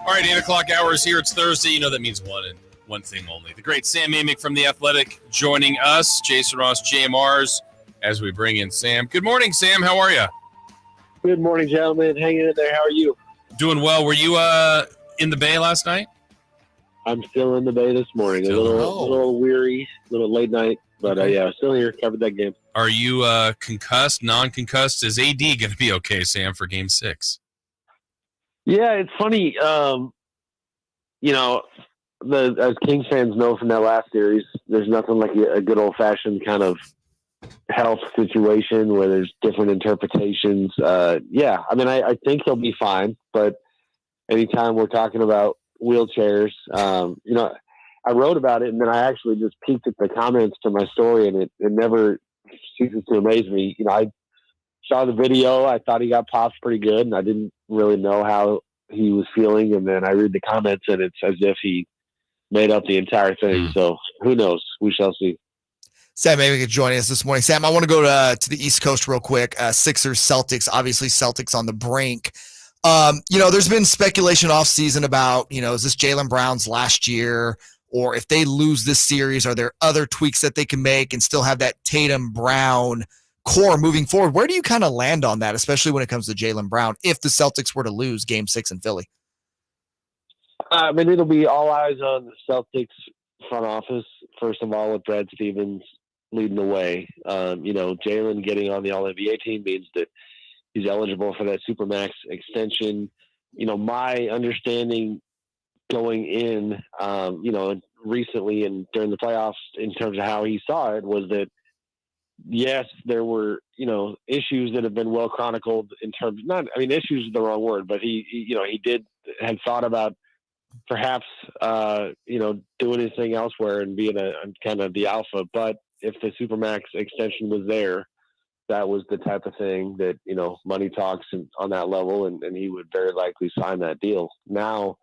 All right, 8 o'clock hour is here. It's Thursday. You know that means one and one thing only. The great Sam Amick from The Athletic joining us. Jason Ross, JMRs, as we bring in Sam. Good morning, Sam. How are you? Good morning, gentlemen. Hanging in there. How are you? Doing well. Were you in the Bay last night? I'm still in the Bay this morning. A little weary, a little late night, but yeah, still here. Covered that game. Are you concussed, non-concussed? Is AD going to be okay, Sam, for Game 6? Yeah, it's funny. As Kings fans know from that last series, there's nothing like a good old-fashioned kind of health situation where there's different interpretations. I think he'll be fine, but anytime we're talking about wheelchairs, I wrote about it, and then I actually just peeked at the comments to my story, and it never ceases to amaze me. I saw the video. I thought he got popped pretty good, and I didn't really know how he was feeling. And then I read the comments, and it's as if he made up the entire thing. So who knows? We shall see. Sam Amick joining us this morning. Sam, I want to go to the East Coast real quick. Sixers, Celtics, obviously Celtics on the brink. There's been speculation off season about, is this Jaylen Brown's last year? Or if they lose this series, are there other tweaks that they can make and still have that Tatum Brown core moving forward? Where do you kind of land on that, especially when it comes to Jaylen Brown, if the Celtics were to lose Game 6 in Philly? It'll be all eyes on the Celtics front office, first of all, with Brad Stevens leading the way. Jaylen getting on the All-NBA team means that he's eligible for that Supermax extension. My understanding going in, recently and during the playoffs in terms of how he saw it was that, yes, there were, issues that have been well chronicled in terms issues is the wrong word, but he had thought about perhaps, doing his thing elsewhere and being a kind of the alpha. But if the Supermax extension was there, that was the type of thing that, money talks on that level, and he would very likely sign that deal. Now,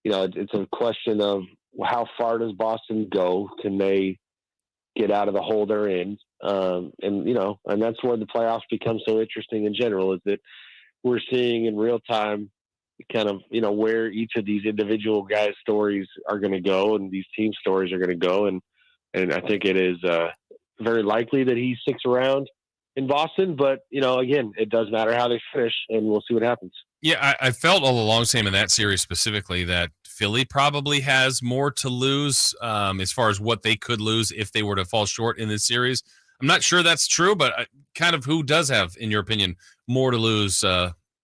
it's a question of how far does Boston go? Can they get out of the hole they're in? And that's where the playoffs become so interesting in general, is that we're seeing in real time kind of, where each of these individual guys' stories are going to go and these team stories are going to go. And I think it is very likely that he sticks around in Boston, but again, it does matter how they finish, and we'll see what happens. Yeah, I felt all along, Sam, in that series specifically, that Philly probably has more to lose as far as what they could lose if they were to fall short in this series. I'm not sure that's true, but kind of who does have, in your opinion, more to lose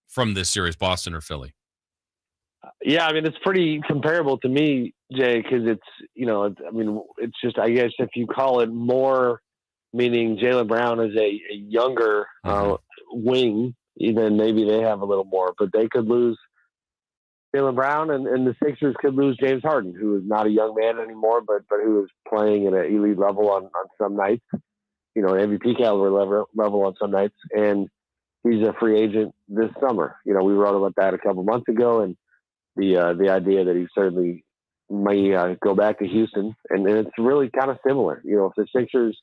from this series, Boston or Philly? Yeah, it's pretty comparable to me, Jay, because it's just, I guess if you call it more, meaning Jaylen Brown is a younger wing, even maybe they have a little more, but they could lose Jaylen Brown, and the Sixers could lose James Harden, who is not a young man anymore, but who is playing at an elite level on some nights, an MVP caliber level on some nights, and he's a free agent this summer. We wrote about that a couple months ago, and the idea that he certainly may go back to Houston, and it's really kind of similar. If the Sixers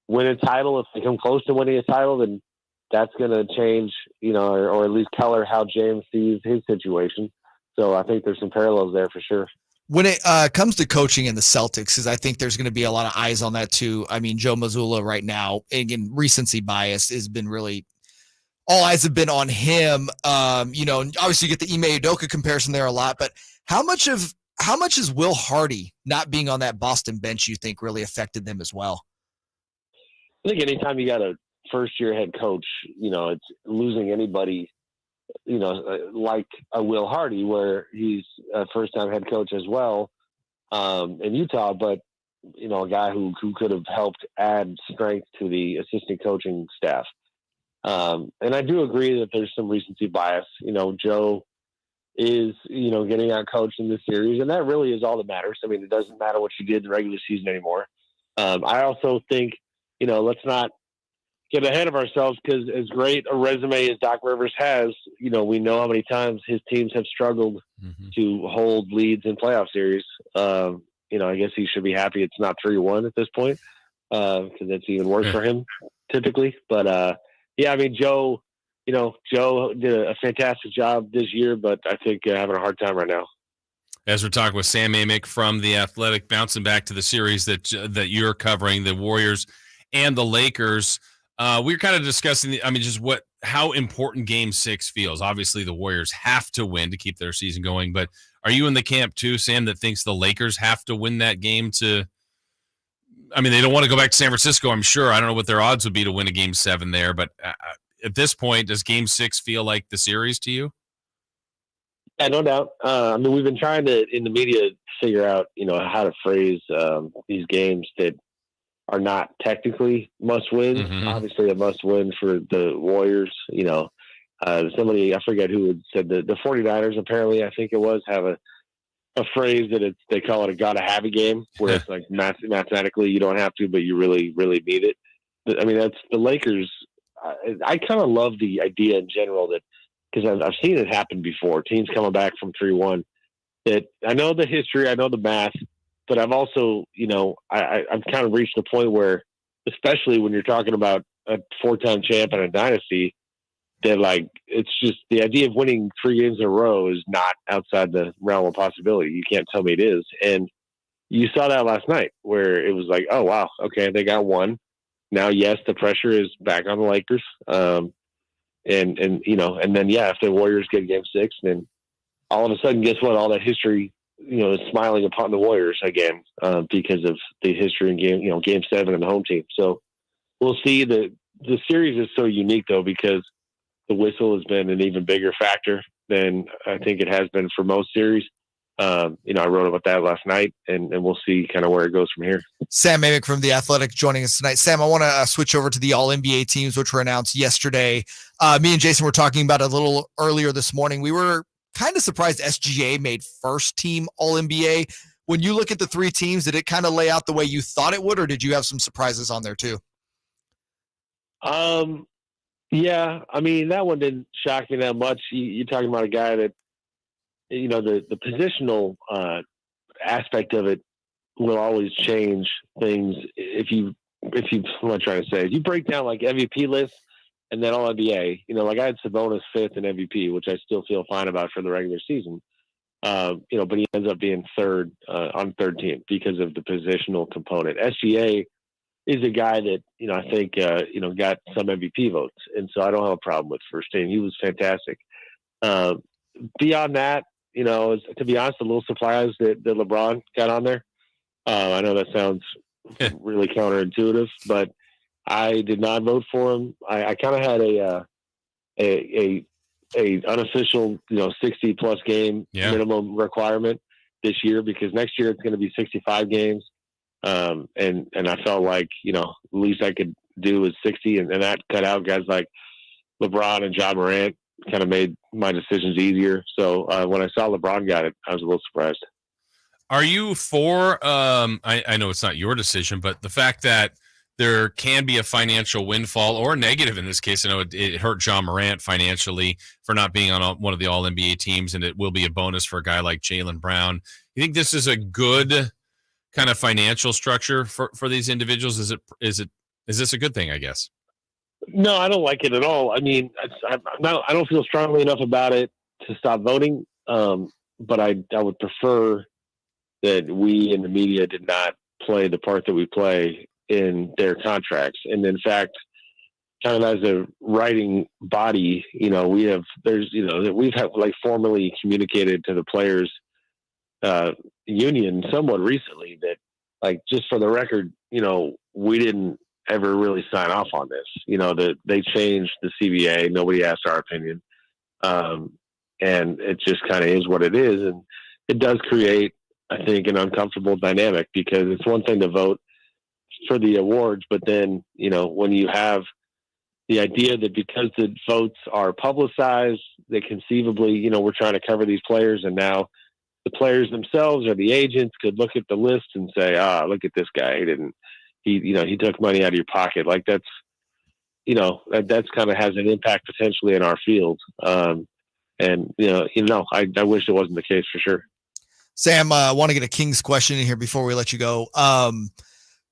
win a title, if they come close to winning a title, then that's going to change, or at least color how James sees his situation. So I think there's some parallels there for sure. When it comes to coaching in the Celtics, because I think there's going to be a lot of eyes on that too. Joe Mazzulla right now, again, recency bias has been really, all eyes have been on him. Obviously you get the Ime Udoka comparison there a lot, but how much is Will Hardy not being on that Boston bench, you think, really affected them as well? I think anytime you got a first-year head coach, it's losing anybody, like a Will Hardy, where he's a first-time head coach as well in Utah, but, a guy who could have helped add strength to the assistant coaching staff. And I do agree that there's some recency bias. Joe is, getting out coached in this series, and that really is all that matters. It doesn't matter what you did in the regular season anymore. I also think, let's not get ahead of ourselves, because as great a resume as Doc Rivers has, we know how many times his teams have struggled to hold leads in playoff series. I guess he should be happy it's not 3-1 at this point, because that's even worse for him typically. But Joe Joe did a fantastic job this year, but I think having a hard time right now. As we're talking with Sam Amick from The Athletic, bouncing back to the series that you're covering, the Warriors and the Lakers. We were kind of discussing, how important Game 6 feels. Obviously, the Warriors have to win to keep their season going, but are you in the camp too, Sam, that thinks the Lakers have to win that game to – they don't want to go back to San Francisco, I'm sure. I don't know what their odds would be to win a Game 7 there, but at this point, does Game 6 feel like the series to you? Yeah, no doubt. We've been trying to, in the media, figure out, how to phrase these games that are not technically must-win. Mm-hmm. Obviously, a must-win for the Warriors. Somebody, I forget who had said the 49ers, apparently, I think it was, have a phrase that they call it a gotta-have a game, where it's like mathematically you don't have to, but you really, really need it. But, that's the Lakers. I kind of love the idea in general that, because I've seen it happen before, teams coming back from 3-1, that I know the history, I know the math, but I've also, I've kind of reached the point where, especially when you're talking about a 4-time champ and a dynasty, that it's just the idea of winning 3 games in a row is not outside the realm of possibility. You can't tell me it is. And you saw that last night where it was like, oh, wow, okay, they got one. Now, yes, the pressure is back on the Lakers. And then, if the Warriors get Game 6, then all of a sudden, guess what? All that history, is smiling upon the Warriors again because of the history in Game 7 and the home team. So we'll see. The series is so unique, though, because the whistle has been an even bigger factor than I think it has been for most series. I wrote about that last night, and we'll see kind of where it goes from here. Sam Amick from The Athletic joining us tonight. Sam, I want to switch over to the All-NBA teams, which were announced yesterday. Me and Jason were talking about it a little earlier this morning. We were kind of surprised SGA made first team All-NBA. When you look at the 3 teams, did it kind of lay out the way you thought it would, or did you have some surprises on there too? Yeah, that one didn't shock me that much. You're talking about a guy that, the positional aspect of it will always change things. If you what am I trying to say? If you break down like MVP lists and then All NBA, I had Sabonis 5th in MVP, which I still feel fine about for the regular season. But he ends up being 3rd on 3rd team because of the positional component. SGA is a guy that, I think, got some MVP votes. And so I don't have a problem with first team. He was fantastic. Beyond that, to be honest, a little surprised that LeBron got on there. I know that sounds really counterintuitive, but I did not vote for him. I kind of had a unofficial, 60 plus game minimum requirement this year, because next year it's going to be 65 games. And I felt like, the least I could do was 60, and that cut out guys like LeBron and John Morant. Kind of made my decisions easier. So when I saw LeBron got it, I was a little surprised. Are you for, I know it's not your decision, but the fact that there can be a financial windfall, or negative in this case, I know it hurt John Morant financially for not being on one of the All-NBA teams, and it will be a bonus for a guy like Jaylen Brown. You think this is a good kind of financial structure for these individuals? Is this a good thing, I guess? No, I don't like it at all. I don't feel strongly enough about it to stop voting. But I would prefer that we in the media did not play the part that we play in their contracts. And in fact, kind of as a writing body, we've formally communicated to the players union somewhat recently that, just for the record, we didn't ever really sign off on this. That they changed the CBA. Nobody asked our opinion. And it just kind of is what it is. And it does create, I think, an uncomfortable dynamic, because it's one thing to vote for the awards, but then, when you have the idea that because the votes are publicized, that conceivably, we're trying to cover these players, and now the players themselves or the agents could look at the list and say, look at this guy. He took money out of your pocket. Like that's kind of has an impact potentially in our field. I wish it wasn't the case for sure. Sam, I want to get a Kings question in here before we let you go.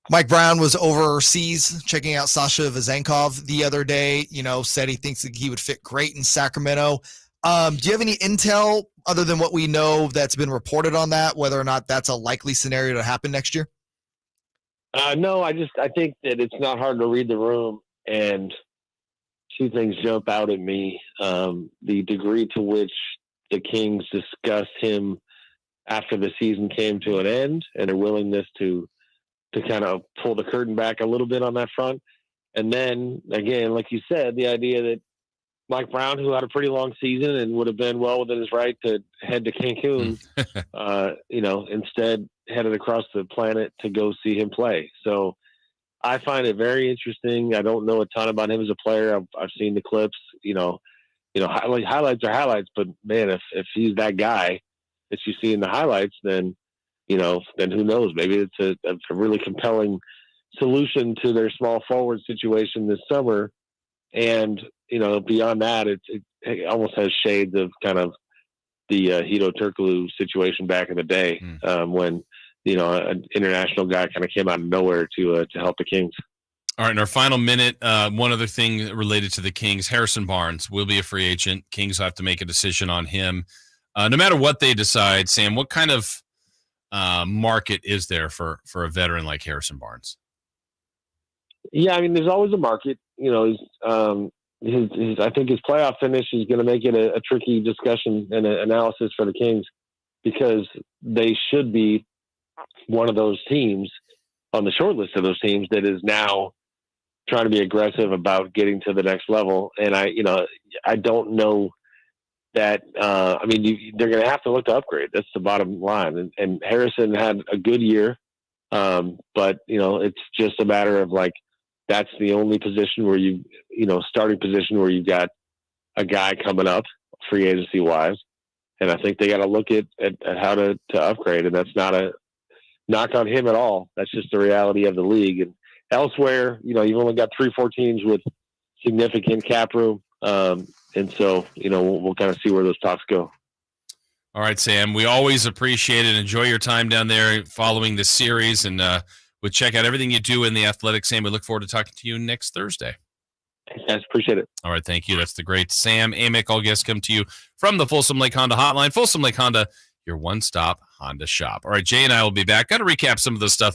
Mike Brown was overseas checking out Sasha Vezenkov the other day, said he thinks that he would fit great in Sacramento. Do you have any intel other than what we know that's been reported on that, whether or not that's a likely scenario to happen next year? No, I think that it's not hard to read the room, and two things jump out at me. The degree to which the Kings discussed him after the season came to an end, and their willingness to kind of pull the curtain back a little bit on that front. And then again, like you said, the idea that Mike Brown, who had a pretty long season and would have been well within his right to head to Cancun, instead headed across the planet to go see him play. So I find it very interesting. I don't know a ton about him as a player. I've seen the clips, highlights are highlights, but man, if he's that guy that you see in the highlights, then who knows? Maybe it's a really compelling solution to their small forward situation this summer. And, beyond that, it almost has shades of kind of the Hito Turkoglu situation back in the day when, an international guy kind of came out of nowhere to help the Kings. All right, in our final minute, one other thing related to the Kings, Harrison Barnes will be a free agent. Kings will have to make a decision on him. No matter what they decide, Sam, what kind of market is there for a veteran like Harrison Barnes? Yeah, I mean, there's always a market. I think his playoff finish is going to make it a tricky discussion and analysis for the Kings, because they should be one of those teams on the short list of those teams that is now trying to be aggressive about getting to the next level. And I don't know that, they're going to have to look to upgrade. That's the bottom line. And Harrison had a good year. But it's just a matter of that's the only position where starting position where you've got a guy coming up free agency wise. And I think they got to look at how to upgrade. And that's not a knock on him at all. That's just the reality of the league. And elsewhere, you've only got 3-4 teams with significant cap room. And so, we'll kind of see where those talks go. All right, Sam, we always appreciate it. Enjoy your time down there following this series, and we'll check out everything you do in the Athletics. Sam, we look forward to talking to you next Thursday. Thanks, guys. Appreciate it. All right, thank you. That's the great Sam Amick. All guests come to you from the Folsom Lake Honda Hotline. Folsom Lake Honda, your one-stop Honda shop. All right, Jay and I will be back. Got to recap some of the stuff